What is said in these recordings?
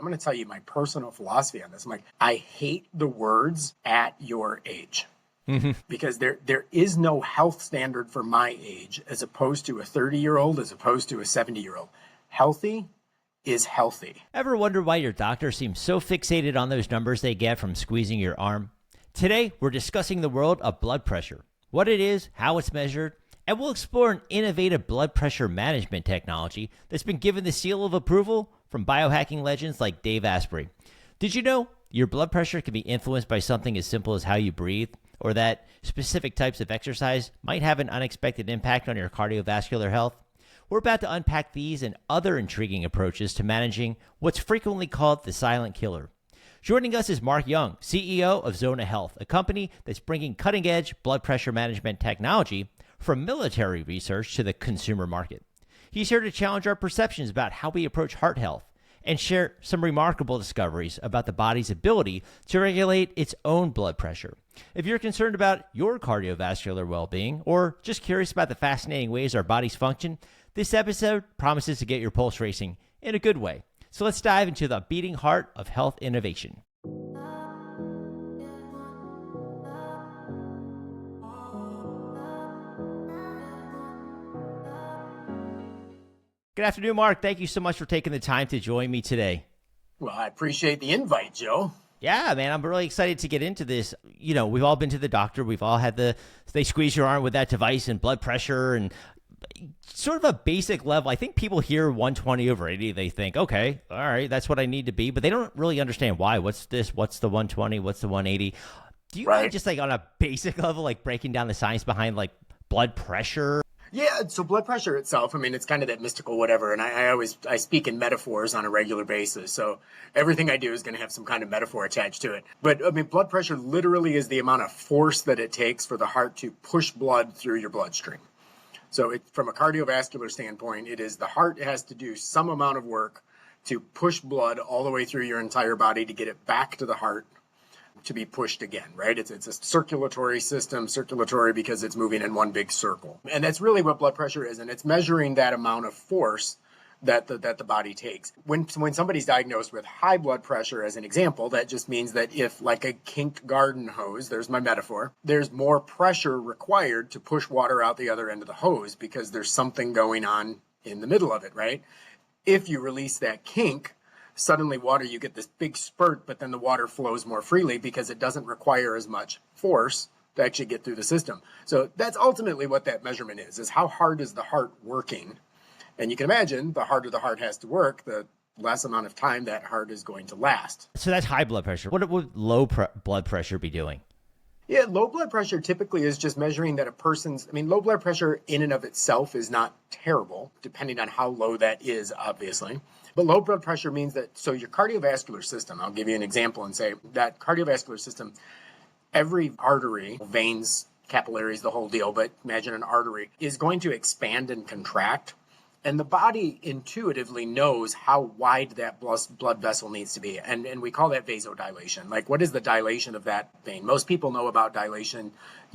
I'm going to tell you my personal philosophy on this. I'm like, I hate the words at your age. Because there is no health standard for my age as opposed to a 30-year-old, as opposed to a 70-year-old. Healthy is healthy. Ever wonder why your doctor seems so fixated on those numbers they get from squeezing your arm? Today, we're discussing the world of blood pressure, what it is, how it's measured, and we'll explore an innovative blood pressure management technology that's been given the seal of approval from biohacking legends like Dave Asprey. Did you know your blood pressure can be influenced by something as simple as how you breathe, or that specific types of exercise might have an unexpected impact on your cardiovascular health? We're about to unpack these and other intriguing approaches to managing what's frequently called the silent killer. Joining us is Mark Young, CEO of Zona Health, a company that's bringing cutting-edge blood pressure management technology from military research to the consumer market. He's here to challenge our perceptions about how we approach heart health and share some remarkable discoveries about the body's ability to regulate its own blood pressure. If you're concerned about your cardiovascular well-being or just curious about the fascinating ways our bodies function, this episode promises to get your pulse racing in a good way. So let's dive into the beating heart of health innovation. Good afternoon, Mark. Thank you so much for taking the time to join me today. Well, I appreciate the invite, Joe. Yeah, man, I'm really excited to get into this. You know, we've all been to the doctor. We've all had they squeeze your arm with that device and blood pressure and sort of a basic level. I think people hear 120/80. They think, okay, all right, that's what I need to be. But they don't really understand why. What's this? What's the 120? What's the 180? Do you mind just like on a basic level, like breaking down the science behind like blood pressure? Yeah, so blood pressure itself, I mean, it's kind of that mystical whatever, and I speak in metaphors on a regular basis, so everything I do is going to have some kind of metaphor attached to it. But, I mean, blood pressure literally is the amount of force that it takes for the heart to push blood through your bloodstream. So from a cardiovascular standpoint, it is the heart has to do some amount of work to push blood all the way through your entire body to get it back to the heart to be pushed again, right? It's a circulatory system, circulatory because it's moving in one big circle. And that's really what blood pressure is, and it's measuring that amount of force that the body takes. When somebody's diagnosed with high blood pressure, as an example, that just means that if, like a kinked garden hose, there's my metaphor, there's more pressure required to push water out the other end of the hose because there's something going on in the middle of it, right? If you release that kink, suddenly water, you get this big spurt, but then the water flows more freely because it doesn't require as much force to actually get through the system. So that's ultimately what that measurement is how hard is the heart working? And you can imagine the harder the heart has to work, the less amount of time that heart is going to last. So that's high blood pressure. What would low blood pressure be doing? Yeah, low blood pressure typically is just measuring that low blood pressure in and of itself is not terrible, depending on how low that is, obviously. But low blood pressure means that, so your cardiovascular system, I'll give you an example and say that cardiovascular system, every artery, veins, capillaries, the whole deal, but imagine an artery, is going to expand and contract. And the body intuitively knows how wide that blood vessel needs to be. And we call that vasodilation. Like, what is the dilation of that vein? Most people know about dilation,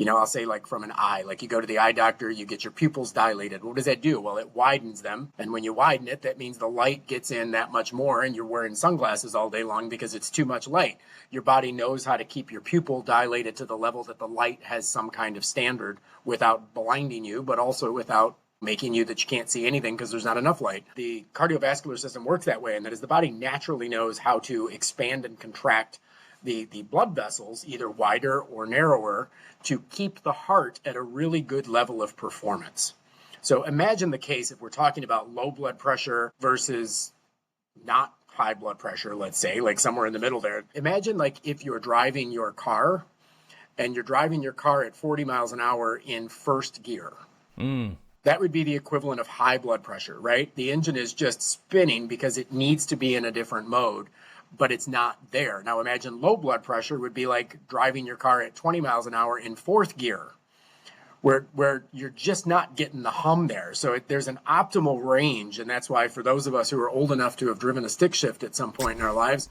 I'll say like from an eye. Like you go to the eye doctor, you get your pupils dilated. What does that do? Well, it widens them. And when you widen it, that means the light gets in that much more and you're wearing sunglasses all day long because it's too much light. Your body knows how to keep your pupil dilated to the level that the light has some kind of standard without blinding you, but also without making you that you can't see anything because there's not enough light. The cardiovascular system works that way, and that is the body naturally knows how to expand and contract the blood vessels, either wider or narrower, to keep the heart at a really good level of performance. So imagine the case if we're talking about low blood pressure versus not high blood pressure, let's say, like somewhere in the middle there. Imagine like if you're driving your car and you're driving your car at 40 miles an hour in first gear. That would be the equivalent of high blood pressure, right? The engine is just spinning because it needs to be in a different mode, but it's not there. Now imagine low blood pressure would be like driving your car at 20 miles an hour in fourth gear, where you're just not getting the hum there. So there's an optimal range, and that's why for those of us who are old enough to have driven a stick shift at some point in our lives,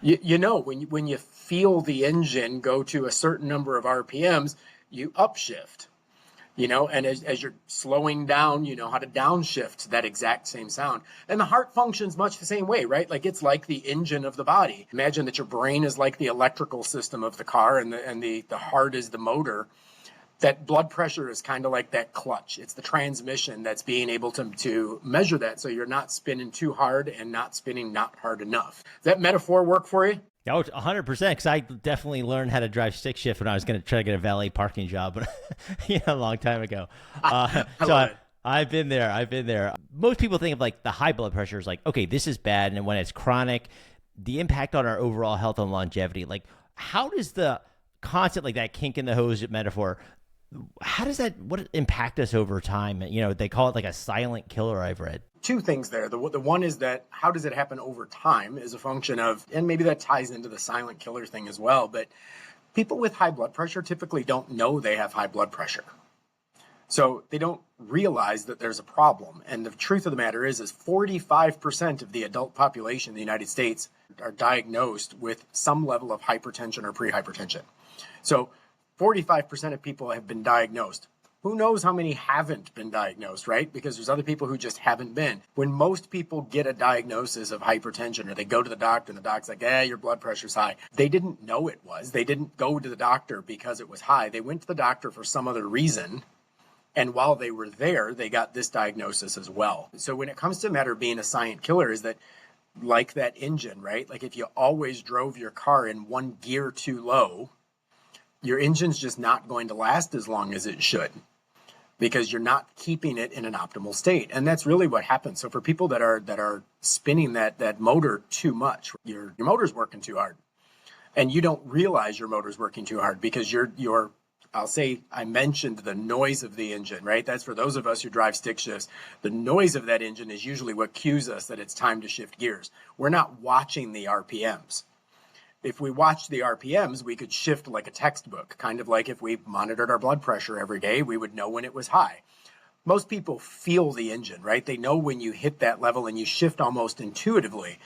when you feel the engine go to a certain number of RPMs, you upshift. And as you're slowing down, you know how to downshift that exact same sound. And the heart functions much the same way, right? Like it's like the engine of the body. Imagine that your brain is like the electrical system of the car, and the heart is the motor. That blood pressure is kind of like that clutch. It's the transmission that's being able to measure that, so you're not spinning too hard and not spinning not hard enough. Does that metaphor work for you? Oh, 100%. Because I definitely learned how to drive stick shift when I was going to try to get a valet parking job, a long time ago. I've been there. I've been there. Most people think of like the high blood pressure is like, okay, this is bad, and when it's chronic, the impact on our overall health and longevity. Like, how does the concept, like that kink in the hose metaphor, how does that, what impact us over time? They call it like a silent killer, I've read. Two things there. The one is that how does it happen over time is a function of, and maybe that ties into the silent killer thing as well, but people with high blood pressure typically don't know they have high blood pressure. So they don't realize that there's a problem. And the truth of the matter is 45% of the adult population in the United States are diagnosed with some level of hypertension or prehypertension. So 45% of people have been diagnosed. Who knows how many haven't been diagnosed, right? Because there's other people who just haven't been. When most people get a diagnosis of hypertension, or they go to the doctor and the doc's like, your blood pressure's high, they didn't know it was. They didn't go to the doctor because it was high. They went to the doctor for some other reason. And while they were there, they got this diagnosis as well. So when it comes to a matter of being a silent killer, is that like that engine, right? Like if you always drove your car in one gear too low, your engine's just not going to last as long as it should, because you're not keeping it in an optimal state. And that's really what happens. So for people that are spinning that motor too much, your motor's working too hard, and you don't realize your motor's working too hard because you're I'll say, I mentioned the noise of the engine, right? That's for those of us who drive stick shifts. The noise of that engine is usually what cues us that it's time to shift gears. We're not watching the RPMs. If we watched the RPMs, we could shift like a textbook, kind of like if we monitored our blood pressure every day, we would know when it was high. Most people feel the engine, right? They know when you hit that level and you shift almost intuitively.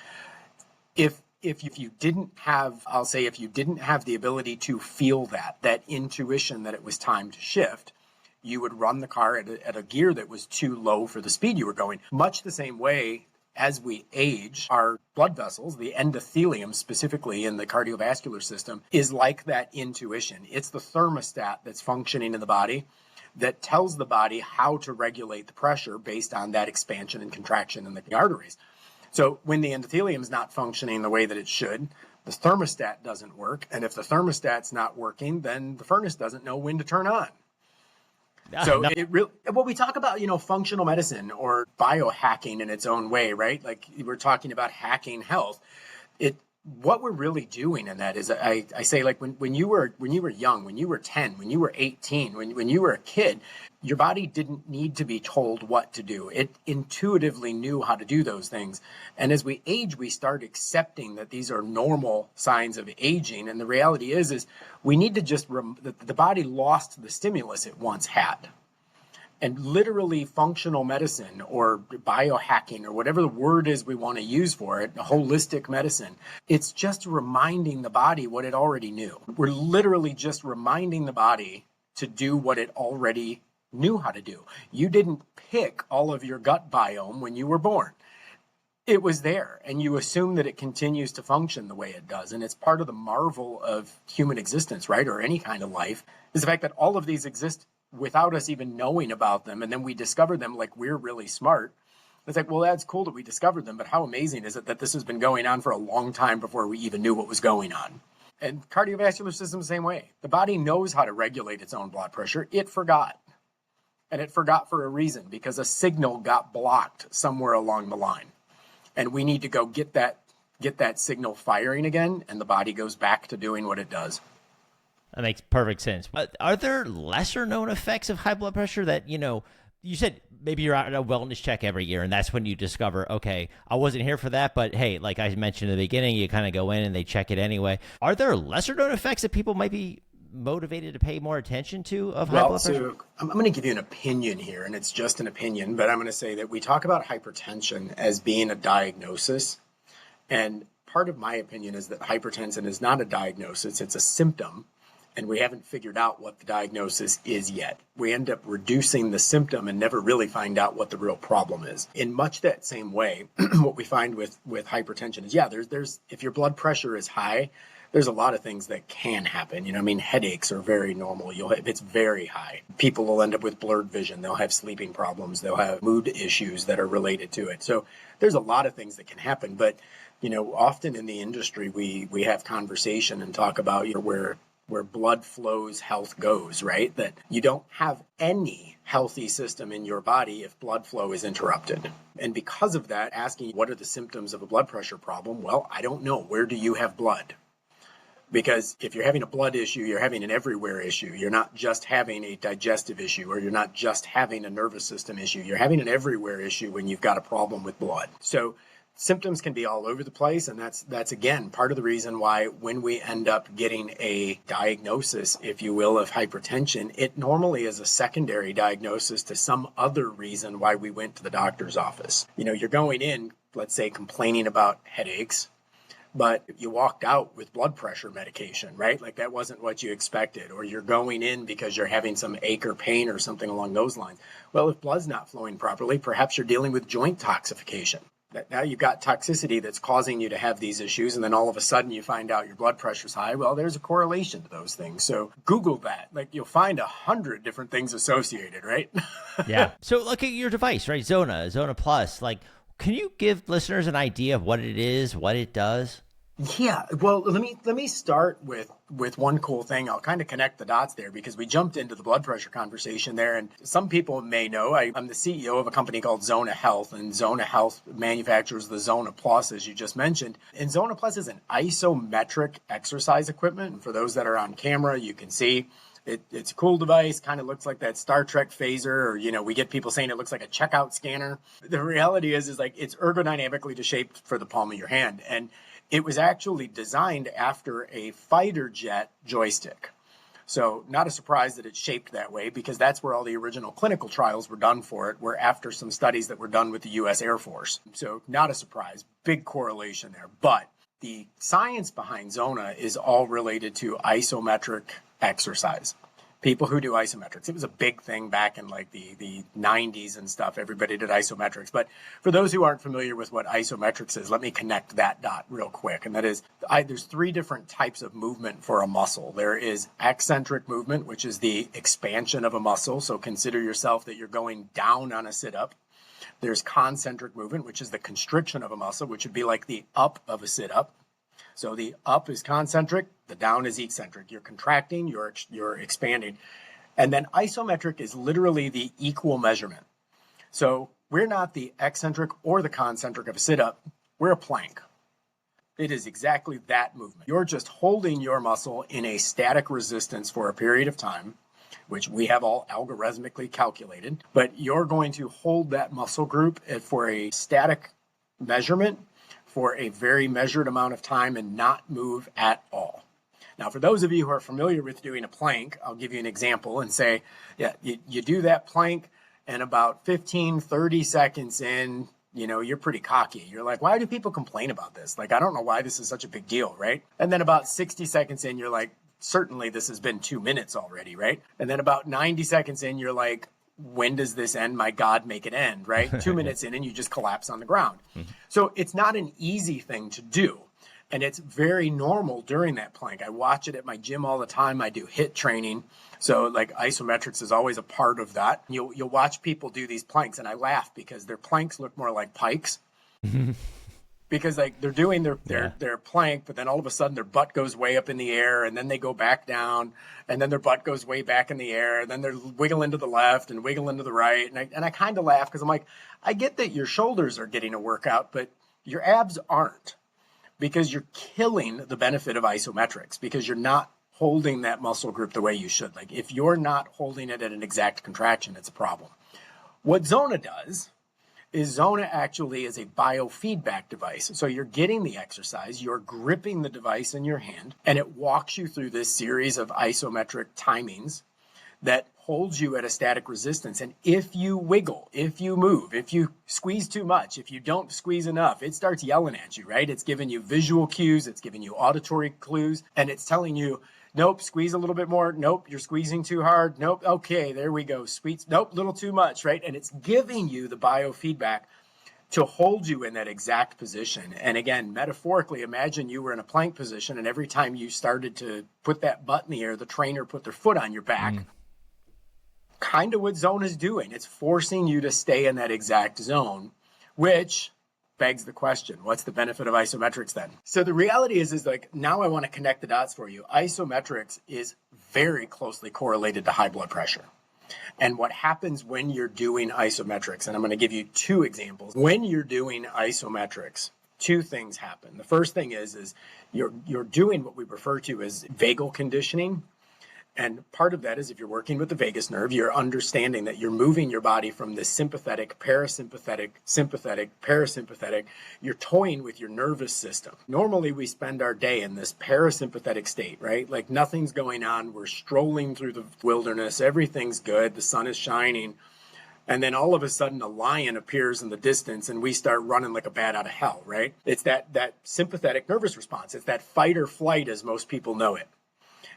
If you didn't have, I'll say, if you didn't have the ability to feel that intuition that it was time to shift, you would run the car at a gear that was too low for the speed you were going. Much the same way, as we age, our blood vessels, the endothelium specifically in the cardiovascular system, is like that intuition. It's the thermostat that's functioning in the body that tells the body how to regulate the pressure based on that expansion and contraction in the arteries. So when the endothelium is not functioning the way that it should, the thermostat doesn't work. And if the thermostat's not working, then the furnace doesn't know when to turn on. So it really, well, we talk about, functional medicine or biohacking in its own way, right? Like we're talking about hacking health. What we're really doing in that is I say, like when you were young, when you were 10, when you were 18, when you were a kid, your body didn't need to be told what to do. It intuitively knew how to do those things. And as we age, we start accepting that these are normal signs of aging. And the reality is we need to just, the body lost the stimulus it once had. And literally functional medicine or biohacking or whatever the word is we want to use for it, holistic medicine, it's just reminding the body what it already knew. We're literally just reminding the body to do what it already knew how to do. You didn't pick all of your gut biome when you were born. It was there, and you assume that it continues to function the way it does. And it's part of the marvel of human existence, right? Or any kind of life, is the fact that all of these exist without us even knowing about them. And then we discover them like we're really smart. It's like, well, that's cool that we discovered them, but how amazing is it that this has been going on for a long time before we even knew what was going on? And cardiovascular system the same way. The body knows how to regulate its own blood pressure. It forgot. And it forgot for a reason, because a signal got blocked somewhere along the line. And we need to go get that signal firing again, and the body goes back to doing what it does. That makes perfect sense. Are there lesser known effects of high blood pressure that, you said maybe you're out at a wellness check every year, and that's when you discover, okay, I wasn't here for that, but hey, like I mentioned in the beginning, you kind of go in and they check it anyway. Are there lesser known effects that people might be motivated to pay more attention to of high blood pressure? So I'm going to give you an opinion here, and it's just an opinion, but I'm going to say that we talk about hypertension as being a diagnosis. And part of my opinion is that hypertension is not a diagnosis, it's a symptom. and we haven't figured out what the diagnosis is yet. We end up reducing the symptom and never really find out what the real problem is. In much that same way, what we find with hypertension is, there's if your blood pressure is high, there's a lot of things that can happen. Headaches are very normal. If it's very high, people will end up with blurred vision. They'll have sleeping problems. They'll have mood issues that are related to it. So there's a lot of things that can happen. But, often in the industry, we have conversation and talk about where blood flows, health goes, right? That you don't have any healthy system in your body if blood flow is interrupted. And because of that, asking what are the symptoms of a blood pressure problem? Well, I don't know. Where do you have blood? Because if you're having a blood issue, you're having an everywhere issue. You're not just having a digestive issue, or you're not just having a nervous system issue. You're having an everywhere issue when you've got a problem with blood. So symptoms can be all over the place, and that's again part of the reason why when we end up getting a diagnosis, if you will, of hypertension, it normally is a secondary diagnosis to some other reason why we went to the doctor's office. You're going in, let's say, complaining about headaches, but you walked out with blood pressure medication, right? Like that wasn't what you expected. Or you're going in because you're having some ache or pain or something along those lines. Well, if blood's not flowing properly, perhaps you're dealing with joint toxification. Now you've got toxicity that's causing you to have these issues, and then all of a sudden you find out your blood pressure's high. Well, there's a correlation to those things. So Google that. Like you'll find 100 different things associated, right? Yeah. So look at your device, right? Zona Plus. Like, can you give listeners an idea of what it is, what it does? Yeah, well, let me start with one cool thing. I'll kind of connect the dots there because we jumped into the blood pressure conversation there. And some people may know I'm the CEO of a company called Zona Health, and Zona Health manufactures the Zona Plus, as you just mentioned. And Zona Plus is an isometric exercise equipment. And for those that are on camera, you can see it's a cool device, kind of looks like that Star Trek phaser, or, we get people saying it looks like a checkout scanner. The reality is like it's ergonomically shaped for the palm of your hand. And it was actually designed after a fighter jet joystick. So not a surprise that it's shaped that way, because that's where all the original clinical trials were done for it, were after some studies that were done with the U.S. Air Force. So not a surprise, big correlation there. But the science behind Zona is all related to isometric exercise. People who do isometrics. It was a big thing back in like the 90s and stuff. Everybody did isometrics. But for those who aren't familiar with what isometrics is, let me connect that dot real quick. And that is, there's 3 different types of movement for a muscle. There is eccentric movement, which is the expansion of a muscle. So consider yourself that you're going down on a sit-up. There's concentric movement, which is the constriction of a muscle, which would be like the up of a sit-up. So the up is concentric, the down is eccentric. You're contracting, you're expanding. And then isometric is literally the equal measurement. So we're not the eccentric or the concentric of a sit-up, we're a plank. It is exactly that movement. You're just holding your muscle in a static resistance for a period of time, which we have all algorithmically calculated, but you're going to hold that muscle group for a static measurement for a very measured amount of time and not move at all. Now, for those of you who are familiar with doing a plank, I'll give you an example and say, you do that plank, and about 15, 30 seconds in, you're pretty cocky. You're like, why do people complain about this? Like, I don't know why this is such a big deal, right? And then about 60 seconds in, you're like, certainly this has been 2 minutes already, right? And then about 90 seconds in, you're like, when does this end? My God, make it end, right? 2 minutes in and you just collapse on the ground. So it's not an easy thing to do. And it's very normal during that plank. I watch it at my gym all the time. I do HIIT training. So like isometrics is always a part of that. You'll watch people do these planks, and I laugh because their planks look more like pikes. Because like they're doing their plank, but then all of a sudden their butt goes way up in the air, and then they go back down, and then their butt goes way back in the air, and then they're wiggling to the left and wiggling to the right. And I kind of laugh because I'm like, I get that your shoulders are getting a workout, but your abs aren't, because you're killing the benefit of isometrics because you're not holding that muscle group the way you should. Like if you're not holding it at an exact contraction, it's a problem. What Zona does is Zona actually is a biofeedback device. So you're getting the exercise, you're gripping the device in your hand, and it walks you through this series of isometric timings that holds you at a static resistance. And if you wiggle, if you move, if you squeeze too much, if you don't squeeze enough, it starts yelling at you, right? It's giving you visual cues, it's giving you auditory clues, and it's telling you, nope, squeeze a little bit more. Nope, you're squeezing too hard. Nope, okay, there we go. Squeeze, nope, little too much, right? And it's giving you the biofeedback to hold you in that exact position. And again, metaphorically, imagine you were in a plank position, and every time you started to put that butt in the air, the trainer put their foot on your back. Kind of what Zona is doing. It's forcing you to stay in that exact zone, which begs the question, what's the benefit of isometrics then? So the reality is like, now I want to connect the dots for you. Isometrics is very closely correlated to high blood pressure. And what happens when you're doing isometrics, and I'm going to give you two examples. When you're doing isometrics, two things happen. The first thing is you're doing what we refer to as vagal conditioning. And part of that is if you're working with the vagus nerve, you're understanding that you're moving your body from this sympathetic, parasympathetic, sympathetic, parasympathetic. You're toying with your nervous system. Normally, we spend our day in this parasympathetic state, right? Like nothing's going on. We're strolling through the wilderness. Everything's good. The sun is shining. And then all of a sudden, a lion appears in the distance and we start running like a bat out of hell, right? It's that sympathetic nervous response. It's that fight or flight as most people know it.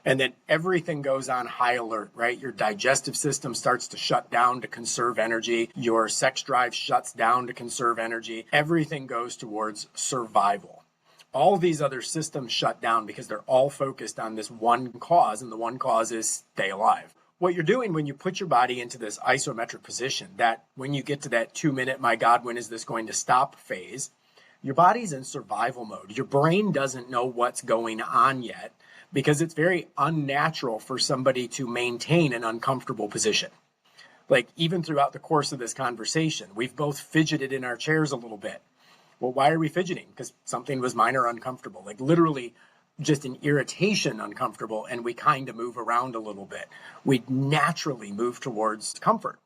And then everything goes on high alert, right? Your digestive system starts to shut down to conserve energy. Your sex drive shuts down to conserve energy. Everything goes towards survival. All these other systems shut down because they're all focused on this one cause, and the one cause is stay alive. What you're doing when you put your body into this isometric position, that when you get to that 2-minute, my God, when is this going to stop phase, your body's in survival mode. Your brain doesn't know what's going on yet, because it's very unnatural for somebody to maintain an uncomfortable position. Like even throughout the course of this conversation, we've both fidgeted in our chairs a little bit. Well, why are we fidgeting? Because something was minor uncomfortable, like literally just an irritation uncomfortable, and we kind of move around a little bit. We naturally move towards comfort.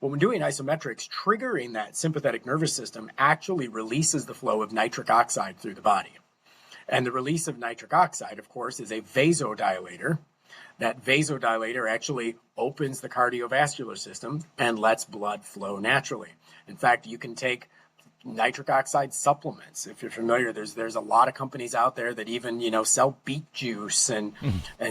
When we're doing isometrics, triggering that sympathetic nervous system actually releases the flow of nitric oxide through the body. And the release of nitric oxide, of course, is a vasodilator. That vasodilator actually opens the cardiovascular system and lets blood flow naturally. In fact, you can take nitric oxide supplements. If you're familiar, there's a lot of companies out there that even, sell beet juice and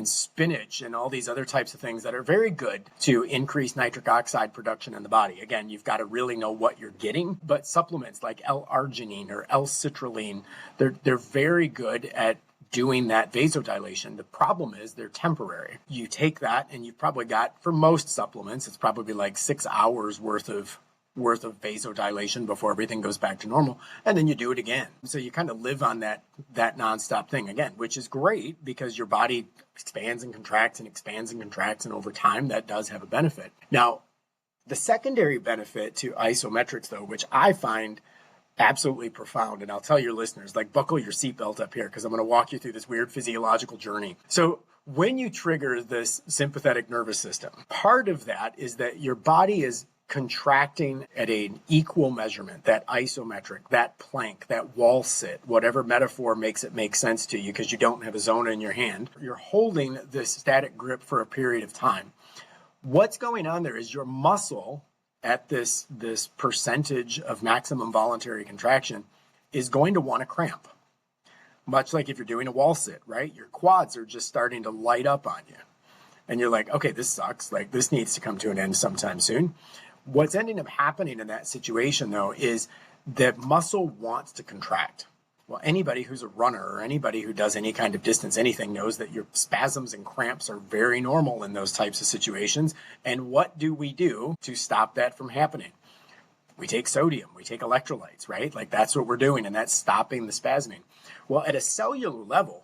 spinach and all these other types of things that are very good to increase nitric oxide production in the body. Again, you've got to really know what you're getting, but supplements like L-arginine or L-citrulline, they're very good at doing that vasodilation. The problem is they're temporary. You take that and you've probably got, for most supplements, it's probably like 6 hours worth of vasodilation before everything goes back to normal, and then you do it again. So you kind of live on that nonstop thing again, which is great because your body expands and contracts and expands and contracts, and over time that does have a benefit. Now, the secondary benefit to isometrics, though, which I find absolutely profound, and I'll tell your listeners, like, buckle your seatbelt up here because I'm going to walk you through this weird physiological journey. So when you trigger this sympathetic nervous system, part of that is that your body is contracting at an equal measurement, that isometric, that plank, that wall sit, whatever metaphor makes it make sense to you because you don't have a Zona in your hand. You're holding this static grip for a period of time. What's going on there is your muscle at this percentage of maximum voluntary contraction is going to want to cramp. Much like if you're doing a wall sit, right? Your quads are just starting to light up on you. And you're like, okay, this sucks. Like, this needs to come to an end sometime soon. What's ending up happening in that situation, though, is that muscle wants to contract. Well, anybody who's a runner or anybody who does any kind of distance, anything, knows that your spasms and cramps are very normal in those types of situations. And what do we do to stop that from happening? We take sodium, we take electrolytes, right? Like, that's what we're doing, and that's stopping the spasming. Well, at a cellular level,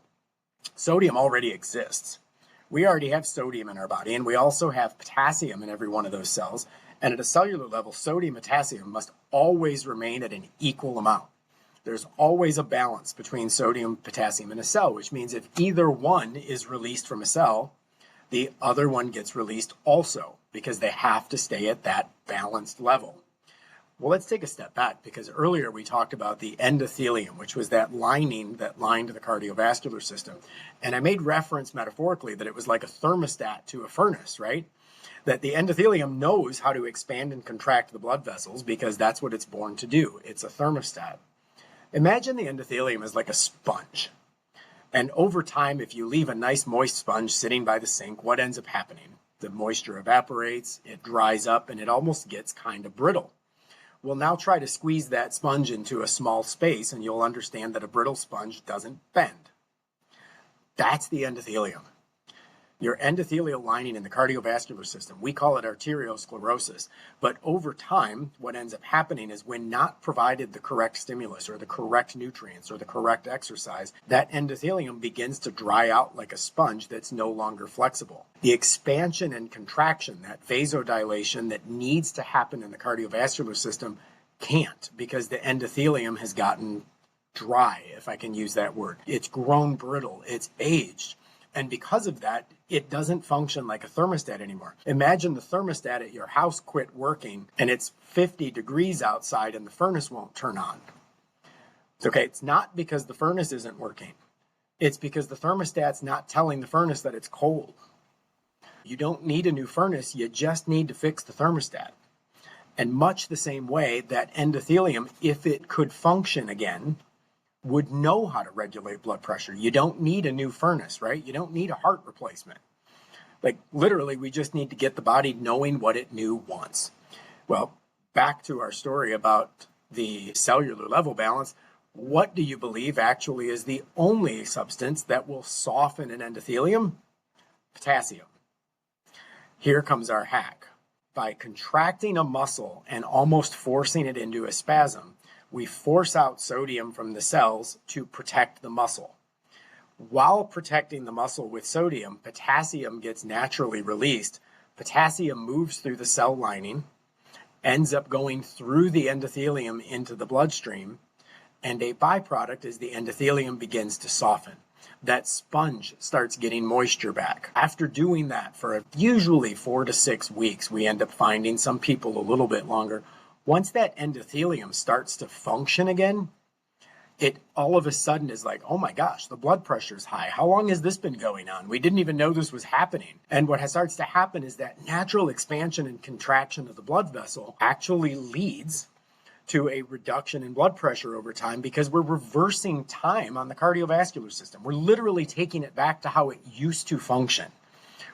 sodium already exists. We already have sodium in our body, and we also have potassium in every one of those cells. And at a cellular level, sodium and potassium must always remain at an equal amount. There's always a balance between sodium and potassium in a cell, which means if either one is released from a cell, the other one gets released also, because they have to stay at that balanced level. Well, let's take a step back, because earlier we talked about the endothelium, which was that lining that lined the cardiovascular system. And I made reference metaphorically that it was like a thermostat to a furnace, right? that the endothelium knows how to expand and contract the blood vessels because that's what it's born to do. It's a thermostat. Imagine the endothelium is like a sponge. And over time, if you leave a nice moist sponge sitting by the sink, what ends up happening? The moisture evaporates, it dries up, and it almost gets kind of brittle. Well, now try to squeeze that sponge into a small space, and you'll understand that a brittle sponge doesn't bend. That's the endothelium. Your endothelial lining in the cardiovascular system, we call it arteriosclerosis. But over time, what ends up happening is when not provided the correct stimulus or the correct nutrients or the correct exercise, that endothelium begins to dry out like a sponge that's no longer flexible. The expansion and contraction, that vasodilation that needs to happen in the cardiovascular system can't because the endothelium has gotten dry, if I can use that word. It's grown brittle, it's aged. And because of that, it doesn't function like a thermostat anymore. Imagine the thermostat at your house quit working and it's 50 degrees outside and the furnace won't turn on. Okay, it's not because the furnace isn't working. It's because the thermostat's not telling the furnace that it's cold. You don't need a new furnace, you just need to fix the thermostat. And much the same way, that endothelium, if it could function again, would know how to regulate blood pressure. You don't need a new furnace, right? You don't need a heart replacement. Like literally, we just need to get the body knowing what it knew once. Well, back to our story about the cellular level balance. What do you believe actually is the only substance that will soften an endothelium? Potassium. Here comes our hack. By contracting a muscle and almost forcing it into a spasm, we force out sodium from the cells to protect the muscle. While protecting the muscle with sodium, potassium gets naturally released. Potassium moves through the cell lining, ends up going through the endothelium into the bloodstream, and a byproduct is the endothelium begins to soften. That sponge starts getting moisture back. After doing that for usually 4 to 6 weeks, we end up finding, some people a little bit longer, once that endothelium starts to function again, it all of a sudden is like, oh my gosh, the blood pressure's high. How long has this been going on? We didn't even know this was happening. And what starts to happen is that natural expansion and contraction of the blood vessel actually leads to a reduction in blood pressure over time because we're reversing time on the cardiovascular system. We're literally taking it back to how it used to function,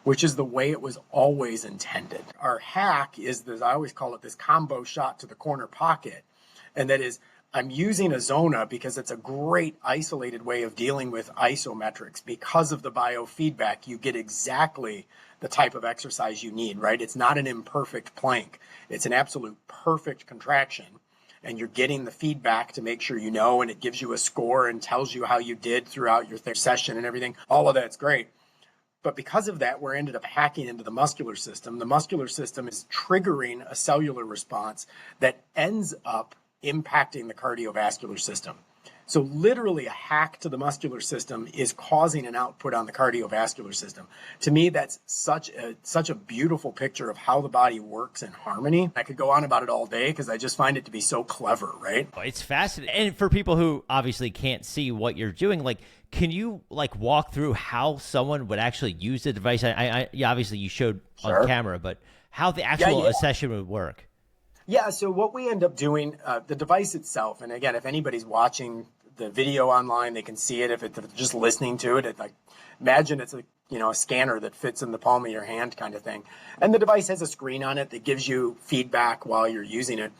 which is the way it was always intended. Our hack is this, I always call it this combo shot to the corner pocket. And that is, I'm using a Zona because it's a great isolated way of dealing with isometrics. Because of the biofeedback, you get exactly the type of exercise you need, right? It's not an imperfect plank. It's an absolute perfect contraction. And you're getting the feedback to make sure you know, and it gives you a score and tells you how you did throughout your session and everything. All of that's great. But because of that, we're ended up hacking into the muscular system. The muscular system is triggering a cellular response that ends up impacting the cardiovascular system. So literally a hack to the muscular system is causing an output on the cardiovascular system. To me, that's such a beautiful picture of how the body works in harmony. I could go on about it all day because I just find it to be so clever, right? It's fascinating. And for people who obviously can't see what you're doing, like, can you like walk through how someone would actually use the device? Yeah, obviously you showed on camera, but how the actual session would work. Yeah, so what we end up doing, the device itself, and again, if anybody's watching the video online, they can see it. If they're just listening to it, like imagine it's a scanner that fits in the palm of your hand kind of thing. And the device has a screen on it that gives you feedback while you're using it.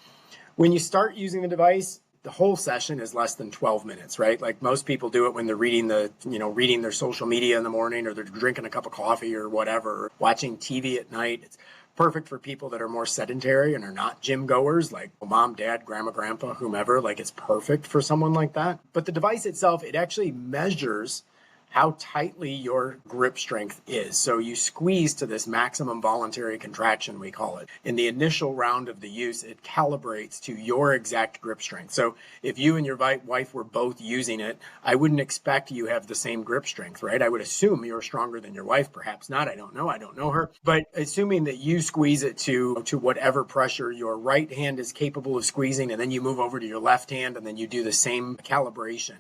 When you start using the device, the whole session is less than 12 minutes, right? Like most people do it when they're reading their social media in the morning, or they're drinking a cup of coffee or whatever, or watching TV at night. It's perfect for people that are more sedentary and are not gym goers, like mom, dad, grandma, grandpa, whomever. Like it's perfect for someone like that. But the device itself, it actually measures how tightly your grip strength is. So you squeeze to this maximum voluntary contraction, we call it. In the initial round of the use, it calibrates to your exact grip strength. So if you and your wife were both using it, I wouldn't expect you have the same grip strength, right? I would assume you're stronger than your wife, perhaps not. I don't know her. But assuming that you squeeze it to whatever pressure your right hand is capable of squeezing, and then you move over to your left hand, and then you do the same calibration.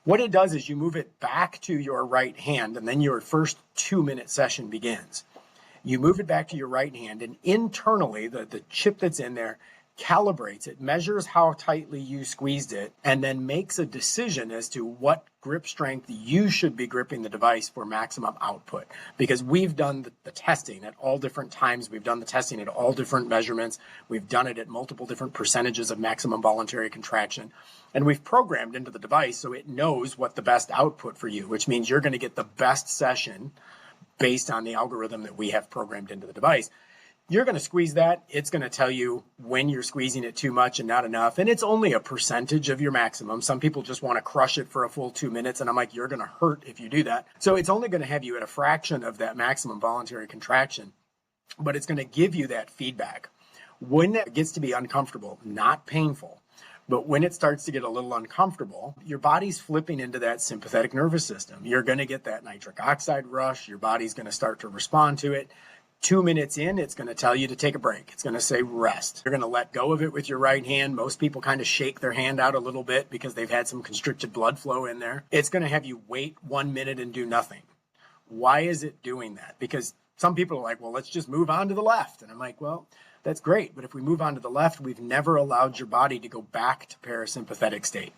What it does is you move it back to your right hand, and then your first 2-minute session begins. You move it back to your right hand, and internally, the chip that's in there calibrates it, measures how tightly you squeezed it, and then makes a decision as to what grip strength you should be gripping the device for maximum output. Because we've done the testing at all different times. We've done the testing at all different measurements. We've done it at multiple different percentages of maximum voluntary contraction. And we've programmed into the device so it knows what the best output for you, which means you're going to get the best session based on the algorithm that we have programmed into the device. You're going to squeeze that. It's going to tell you when you're squeezing it too much and not enough. And it's only a percentage of your maximum. Some people just want to crush it for a full 2 minutes. And I'm like, you're going to hurt if you do that. So it's only going to have you at a fraction of that maximum voluntary contraction, but it's going to give you that feedback. When that gets to be uncomfortable, not painful, but when it starts to get a little uncomfortable, your body's flipping into that sympathetic nervous system. You're going to get that nitric oxide rush. Your body's going to start to respond to it. 2 minutes in, it's going to tell you to take a break. It's going to say rest. You're going to let go of it with your right hand. Most people kind of shake their hand out a little bit because they've had some constricted blood flow in there. It's going to have you wait 1 minute and do nothing. Why is it doing that? Because some people are like, well, let's just move on to the left. And I'm like, well, that's great. But if we move on to the left, we've never allowed your body to go back to parasympathetic state.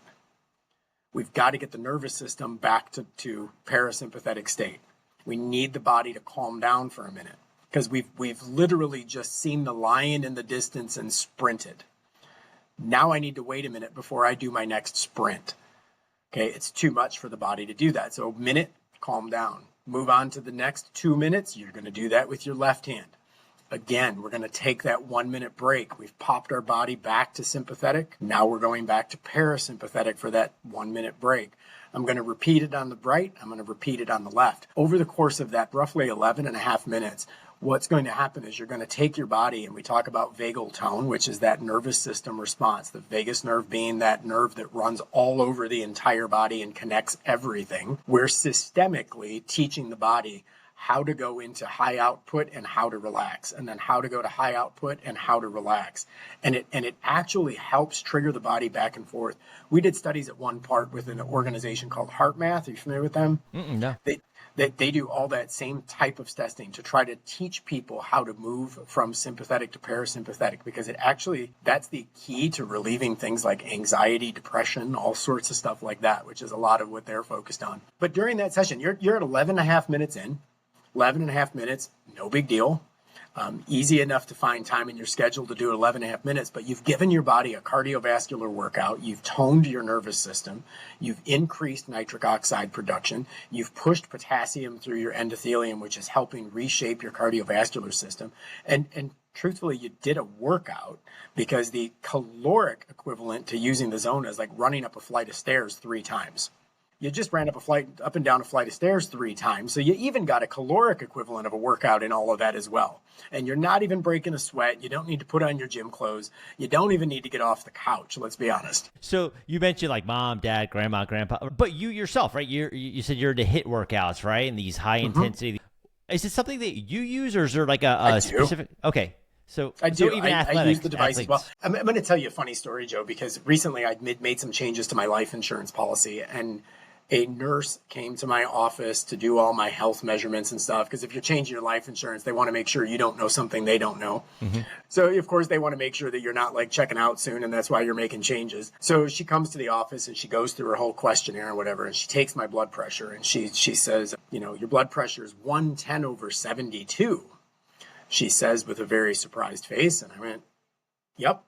We've got to get the nervous system back to parasympathetic state. We need the body to calm down for a minute. Because we've literally just seen the lion in the distance and sprinted. Now I need to wait a minute before I do my next sprint. Okay, it's too much for the body to do that. So minute, calm down. Move on to the next 2 minutes. You're going to do that with your left hand. Again, we're going to take that 1 minute break. We've popped our body back to sympathetic. Now we're going back to parasympathetic for that 1 minute break. I'm going to repeat it on the right. I'm going to repeat it on the left. Over the course of that roughly 11 and a half minutes, what's going to happen is you're going to take your body, and we talk about vagal tone, which is that nervous system response, the vagus nerve being that nerve that runs all over the entire body and connects everything. We're systemically teaching the body how to go into high output and how to relax, and then how to go to high output and how to relax. And it actually helps trigger the body back and forth. We did studies at one part with an organization called Heart Math. Are you familiar with them? No. They do all that same type of testing to try to teach people how to move from sympathetic to parasympathetic, because that's the key to relieving things like anxiety, depression, all sorts of stuff like that, which is a lot of what they're focused on. But during that session, you're at 11 and a half minutes in. 11 and a half minutes, no big deal. Easy enough to find time in your schedule to do 11 and a half minutes, but you've given your body a cardiovascular workout. You've toned your nervous system. You've increased nitric oxide production. You've pushed potassium through your endothelium, which is helping reshape your cardiovascular system. And truthfully, you did a workout, because the caloric equivalent to using the Zona is like running up a flight of stairs 3 times. You just ran up and down a flight of stairs 3 times. So you even got a caloric equivalent of a workout in all of that as well. And you're not even breaking a sweat. You don't need to put on your gym clothes. You don't even need to get off the couch, let's be honest. So you mentioned like mom, dad, grandma, grandpa, but you yourself, right? You said you're into HIIT workouts, right? And these high intensity. Is it something that you use, or is there like a specific? Okay. So I do. So even I use the device athletes. as well. I'm going to tell you a funny story, Joe, because recently I made some changes to my life insurance policy, and a nurse came to my office to do all my health measurements and stuff. Because if you're changing your life insurance, they want to make sure you don't know something they don't know. Mm-hmm. So, of course, they want to make sure that you're not like checking out soon, and that's why you're making changes. So she comes to the office and she goes through her whole questionnaire and whatever, and she takes my blood pressure, and she says, your blood pressure is 110/72. She says with a very surprised face, and I went, yep.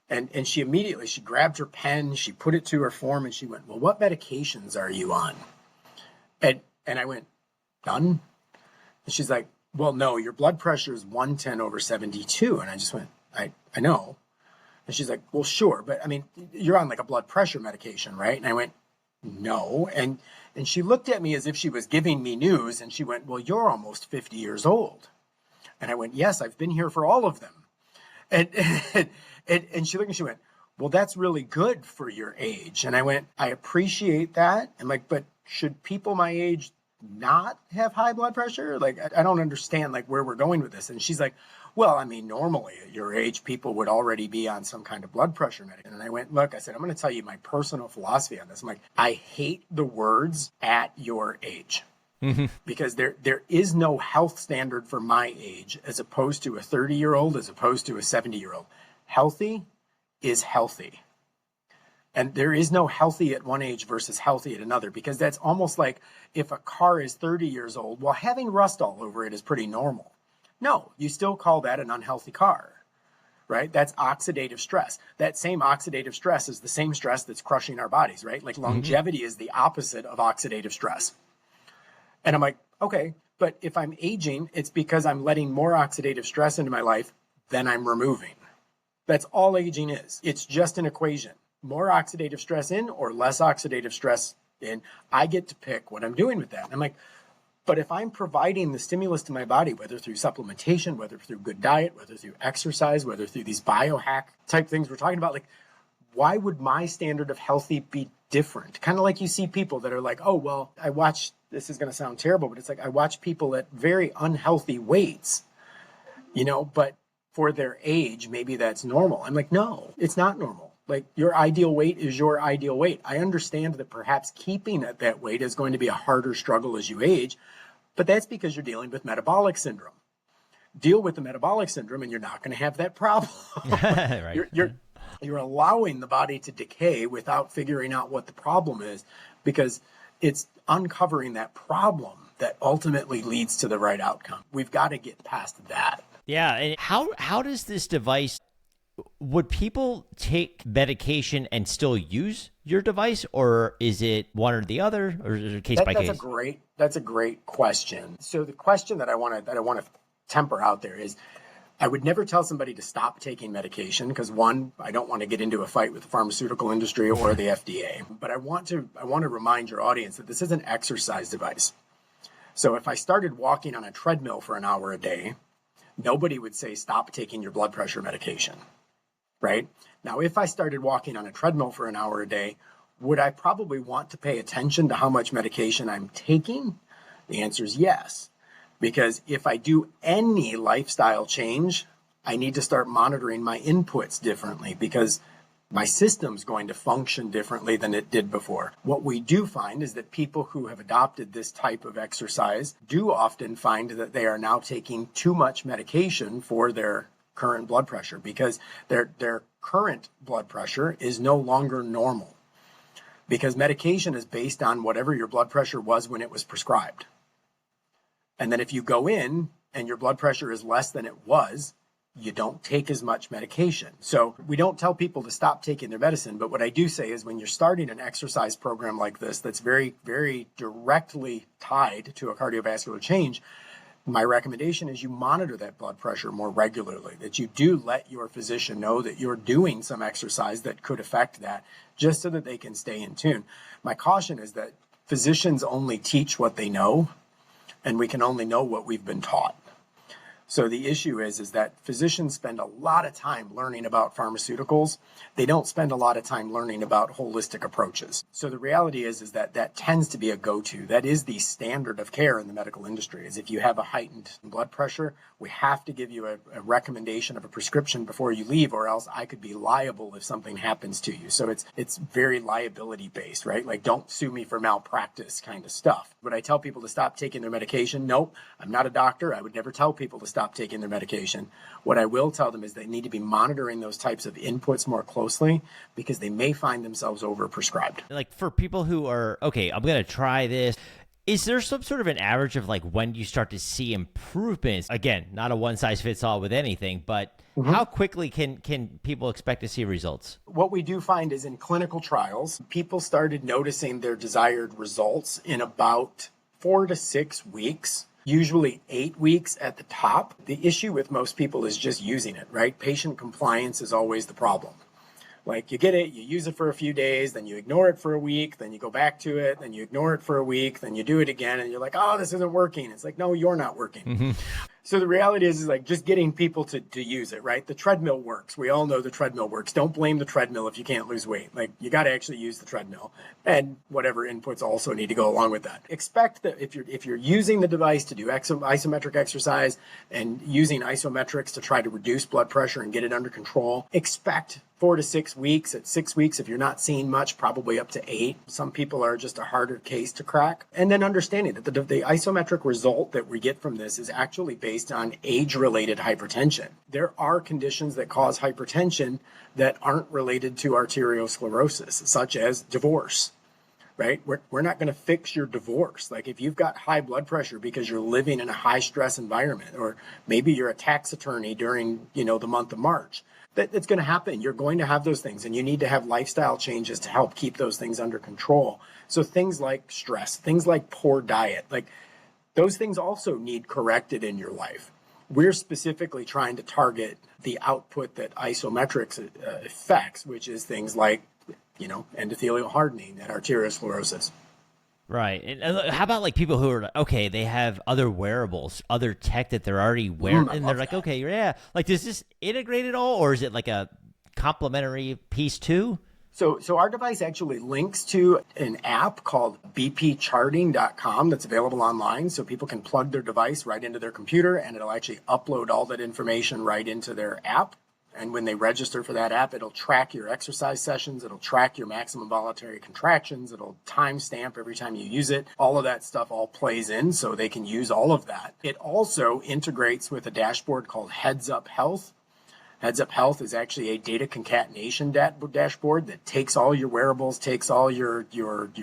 And she immediately, she grabbed her pen, she put it to her form, and she went, well, what medications are you on? And I went, none. And she's like, well, no, your blood pressure is 110/72. And I just went, I know. And she's like, well, sure. But I mean, you're on like a blood pressure medication, right? And I went, no. And she looked at me as if she was giving me news. And she went, well, you're almost 50 years old. And I went, yes, I've been here for all of them. And she looked and she went, well, that's really good for your age. And I went, I appreciate that. I'm like, but should people my age not have high blood pressure? Like, I don't understand like where we're going with this. And she's like, well, I mean, normally at your age, people would already be on some kind of blood pressure medication. And I went, look, I said, I'm going to tell you my personal philosophy on this. I'm like, I hate the words at your age. because there is no health standard for my age as opposed to a 30-year-old, as opposed to a 70-year-old. Healthy is healthy. And there is no healthy at one age versus healthy at another, because that's almost like if a car is 30 years old, well, having rust all over it is pretty normal. No, you still call that an unhealthy car, right? That's oxidative stress. That same oxidative stress is the same stress that's crushing our bodies, right? Like longevity is the opposite of oxidative stress. And I'm like, okay, but if I'm aging, it's because I'm letting more oxidative stress into my life than I'm removing. That's all aging is. It's just an equation. More oxidative stress in or less oxidative stress in. I get to pick what I'm doing with that. And I'm like, but if I'm providing the stimulus to my body, whether through supplementation, whether through good diet, whether through exercise, whether through these biohack type things we're talking about, like, why would my standard of healthy be different? Kind of like you see people that are like, oh, well, I watch, this is going to sound terrible, but it's like I watch people at very unhealthy weights, but for their age, maybe that's normal. I'm like, no, it's not normal. Like, your ideal weight is your ideal weight. I understand that perhaps keeping at that weight is going to be a harder struggle as you age, but that's because you're dealing with metabolic syndrome. Deal with the metabolic syndrome and you're not going to have that problem. Right. You're allowing the body to decay without figuring out what the problem is, because it's uncovering that problem that ultimately leads to the right outcome. We've got to get past that. Yeah. And how does this device, would people take medication and still use your device, or is it one or the other, or is it case by case? That's a great question. So the question that I want to temper out there is, I would never tell somebody to stop taking medication because, one, I don't want to get into a fight with the pharmaceutical industry or the FDA. But I want to remind your audience that this is an exercise device. So if I started walking on a treadmill for an hour a day, nobody would say stop taking your blood pressure medication. Right? Now, if I started walking on a treadmill for an hour a day, would I probably want to pay attention to how much medication I'm taking? The answer is yes. Because if I do any lifestyle change, I need to start monitoring my inputs differently, because my system's going to function differently than it did before. What we do find is that people who have adopted this type of exercise do often find that they are now taking too much medication for their current blood pressure, because their current blood pressure is no longer normal, because medication is based on whatever your blood pressure was when it was prescribed. And then if you go in and your blood pressure is less than it was, you don't take as much medication. So we don't tell people to stop taking their medicine, but what I do say is, when you're starting an exercise program like this that's very, very directly tied to a cardiovascular change, my recommendation is you monitor that blood pressure more regularly, that you do let your physician know that you're doing some exercise that could affect that, just so that they can stay in tune. My caution is that physicians only teach what they know, and we can only know what we've been taught. So the issue is that physicians spend a lot of time learning about pharmaceuticals. They don't spend a lot of time learning about holistic approaches. So the reality is that tends to be a go-to. That is the standard of care in the medical industry, is if you have a heightened blood pressure, we have to give you a recommendation of a prescription before you leave, or else I could be liable if something happens to you. So it's very liability based, right? Like, don't sue me for malpractice kind of stuff. Would I tell people to stop taking their medication? Nope. I'm not a doctor. I would never tell people to stop taking their medication. What I will tell them is they need to be monitoring those types of inputs more closely, because they may find themselves overprescribed. Like, for people who are, okay, I'm going to try this, is there some sort of an average of like when you start to see improvements? Again, not a one size fits all with anything, but how quickly can people expect to see results? What we do find is, in clinical trials, people started noticing their desired results in about 4 to 6 weeks. Usually 8 weeks at the top. The issue with most people is just using it, right? Patient compliance is always the problem. Like, you get it, you use it for a few days, then you ignore it for a week, then you go back to it, then you ignore it for a week, then you do it again, and you're like, oh, this isn't working. It's like, no, you're not working. So the reality is like just getting people to use it, right? The treadmill works. We all know the treadmill works. Don't blame the treadmill if you can't lose weight. Like, you got to actually use the treadmill, and whatever inputs also need to go along with that. Expect that if you're using the device to do isometric exercise and using isometrics to try to reduce blood pressure and get it under control, expect 4 to 6 weeks. At 6 weeks, if you're not seeing much, probably up to 8. Some people are just a harder case to crack. And then understanding that the isometric result that we get from this is actually based on age-related hypertension. There are conditions that cause hypertension that aren't related to arteriosclerosis, such as divorce. Right? We're not going to fix your divorce. Like if you've got high blood pressure because you're living in a high stress environment, or maybe you're a tax attorney during, the month of March, that's going to happen. You're going to have those things, and you need to have lifestyle changes to help keep those things under control. So things like stress, things like poor diet, like those things also need corrected in your life. We're specifically trying to target the output that Isometrics affects, which is things like endothelial hardening and arteriosclerosis. Right. And how about like people who are, okay, they have other wearables, other tech that they're already wearing, and they're like, that. Okay, yeah. Like, does this integrate at all, or is it like a complementary piece too? So our device actually links to an app called bpcharting.com that's available online. So people can plug their device right into their computer, and it'll actually upload all that information right into their app. And when they register for that app, it'll track your exercise sessions. It'll track your maximum voluntary contractions. It'll timestamp every time you use it. All of that stuff all plays in, so they can use all of that. It also integrates with a dashboard called Heads Up Health. Heads Up Health is actually a data concatenation dashboard that takes all your wearables, takes all your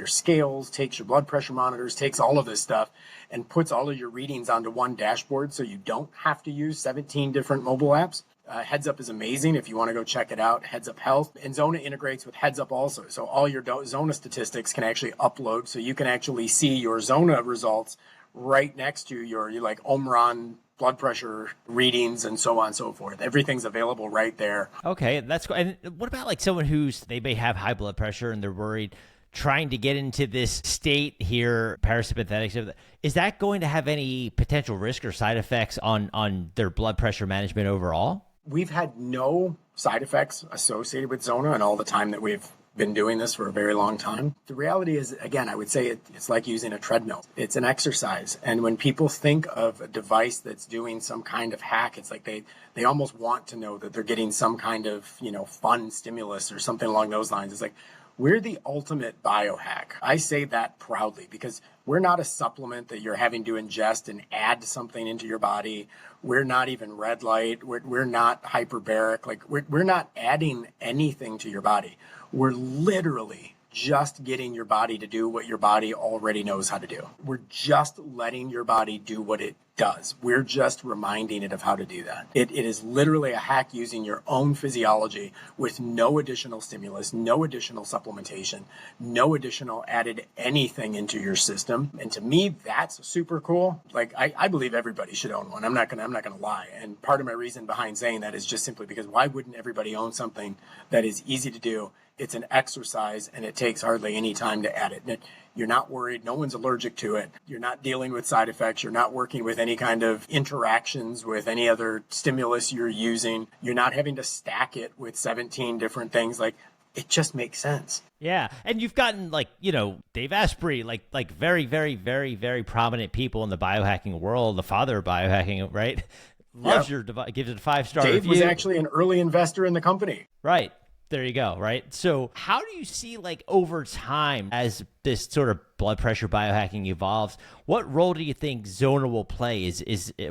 scales, takes your blood pressure monitors, takes all of this stuff, and puts all of your readings onto one dashboard, so you don't have to use 17 different mobile apps. Heads Up is amazing if you want to go check it out. Heads Up Health. And Zona integrates with Heads Up also. So all your Zona statistics can actually upload, so you can actually see your Zona results right next to your like Omron blood pressure readings and so on and so forth. Everything's available right there. Okay, that's cool. And what about like someone they may have high blood pressure and they're worried trying to get into this state here, parasympathetic, is that going to have any potential risk or side effects on their blood pressure management overall? We've had no side effects associated with Zona in all the time that we've been doing this for a very long time. The reality is, again, I would say it's like using a treadmill. It's an exercise. And when people think of a device that's doing some kind of hack, it's like they almost want to know that they're getting some kind of, fun stimulus or something along those lines. It's like, we're the ultimate biohack. I say that proudly because we're not a supplement that you're having to ingest and add something into your body. We're not even red light. We're not hyperbaric. Like we're not adding anything to your body. We're literally just getting your body to do what your body already knows how to do. We're just letting your body do what it does. We're just reminding it of how to do that. It is literally a hack using your own physiology with no additional stimulus, no additional supplementation, no additional added anything into your system. And to me, that's super cool. Like I believe everybody should own one. I'm not gonna lie. And part of my reason behind saying that is just simply because why wouldn't everybody own something that is easy to do? It's an exercise and it takes hardly any time to add it. You're not worried. No one's allergic to it. You're not dealing with side effects. You're not working with any kind of interactions with any other stimulus you're using. You're not having to stack it with 17 different things. Like, it just makes sense. Yeah. And you've gotten Dave Asprey, like very, very, very, very prominent people in the biohacking world, the father of biohacking, right? Loves your device, gives it a 5-star review. Dave was actually an early investor in the company. Right. There you go, right? So how do you see over time as this sort of blood pressure biohacking evolves, what role do you think Zona will play?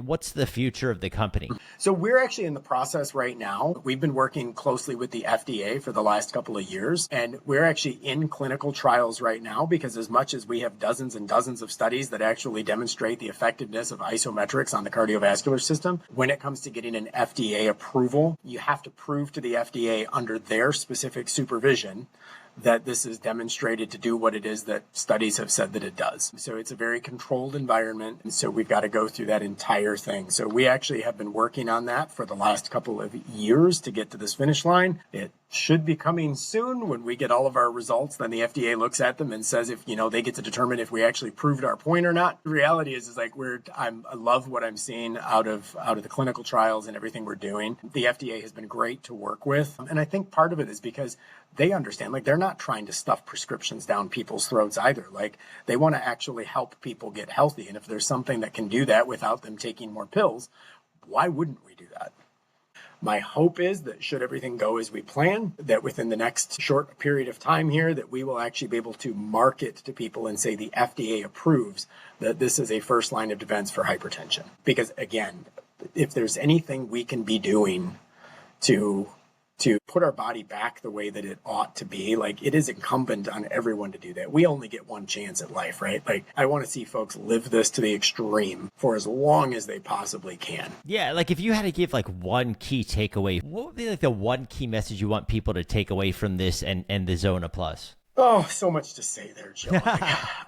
What's the future of the company? So we're actually in the process right now. We've been working closely with the FDA for the last couple of years, and we're actually in clinical trials right now because as much as we have dozens and dozens of studies that actually demonstrate the effectiveness of isometrics on the cardiovascular system, when it comes to getting an FDA approval, you have to prove to the FDA under their specific supervision that this is demonstrated to do what it is that studies have said that it does. So it's a very controlled environment. And so we've got to go through that entire thing. So we actually have been working on that for the last couple of years to get to this finish line. It should be coming soon when we get all of our results. Then the FDA looks at them and says if, they get to determine if we actually proved our point or not. The reality is I love what I'm seeing out of the clinical trials and everything we're doing. The FDA has been great to work with. And I think part of it is because they understand, they're not trying to stuff prescriptions down people's throats either. They want to actually help people get healthy. And if there's something that can do that without them taking more pills, why wouldn't we do that? My hope is that should everything go as we plan, that within the next short period of time here, that we will actually be able to market to people and say the FDA approves that this is a first line of defense for hypertension. Because again, if there's anything we can be doing to put our body back the way that it ought to be, like, it is incumbent on everyone to do that. We only get one chance at life, right? Like, I want to see folks live this to the extreme for as long as they possibly can. Yeah, like if you had to give like one key takeaway, what would be like the one key message you want people to take away from this and the Zona Plus? Oh, so much to say there, Joe.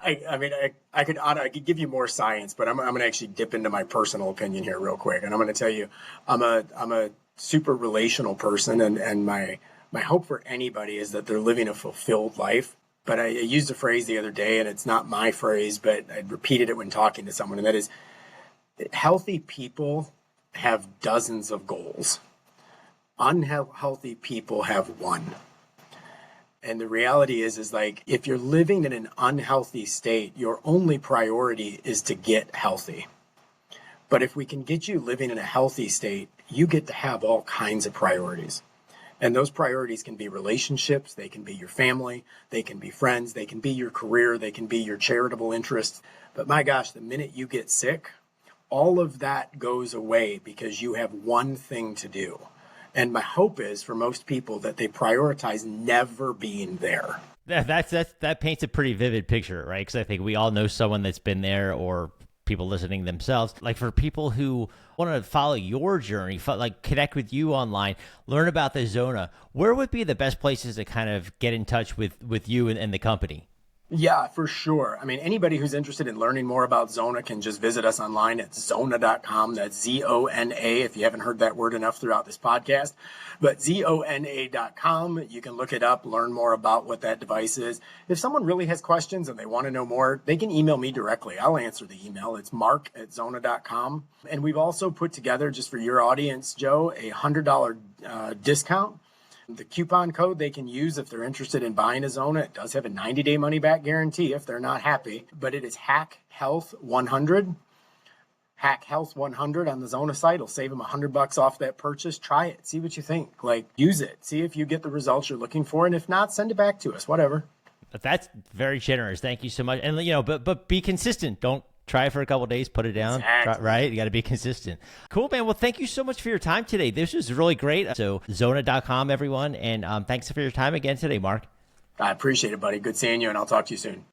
I could give you more science, but I'm going to actually dip into my personal opinion here real quick. And I'm going to tell you, I'm a super relational person, and my hope for anybody is that they're living a fulfilled life. But I used a phrase the other day, and it's not my phrase, but I repeated it when talking to someone, and that is, healthy people have dozens of goals. Unhealthy people have one. And the reality is like, if you're living in an unhealthy state, your only priority is to get healthy. But if we can get you living in a healthy state, you get to have all kinds of priorities. And those priorities can be relationships, they can be your family, they can be friends, they can be your career, they can be your charitable interests. But my gosh, the minute you get sick, all of that goes away because you have one thing to do. And my hope is for most people that they prioritize never being there. That paints a pretty vivid picture, right? Because I think we all know someone that's been there, or people listening themselves. Like for people who want to follow your journey, like connect with you online, learn about the Zona, where would be the best places to kind of get in touch with you and the company? Yeah, for sure. I mean, anybody who's interested in learning more about Zona can just visit us online at Zona.com. That's Z-O-N-A, if you haven't heard that word enough throughout this podcast. But Zona.com, you can look it up, learn more about what that device is. If someone really has questions and they want to know more, they can email me directly. I'll answer the email. It's mark@Zona.com. And we've also put together, just for your audience, Joe, a $100 discount. The coupon code they can use if they're interested in buying a Zona, it does have a 90-day money-back guarantee if they're not happy, but it is HackHealth100. HackHealth100 on the Zona site will save them $100 off that purchase. Try it. See what you think. Like, use it. See if you get the results you're looking for, and if not, send it back to us. Whatever. That's very generous. Thank you so much. And but be consistent. Don't try it for a couple of days, put it down, exactly. Right? You got to be consistent. Cool, man. Well, thank you so much for your time today. This was really great. So Zona.com, everyone. And thanks for your time again today, Mark. I appreciate it, buddy. Good seeing you, and I'll talk to you soon.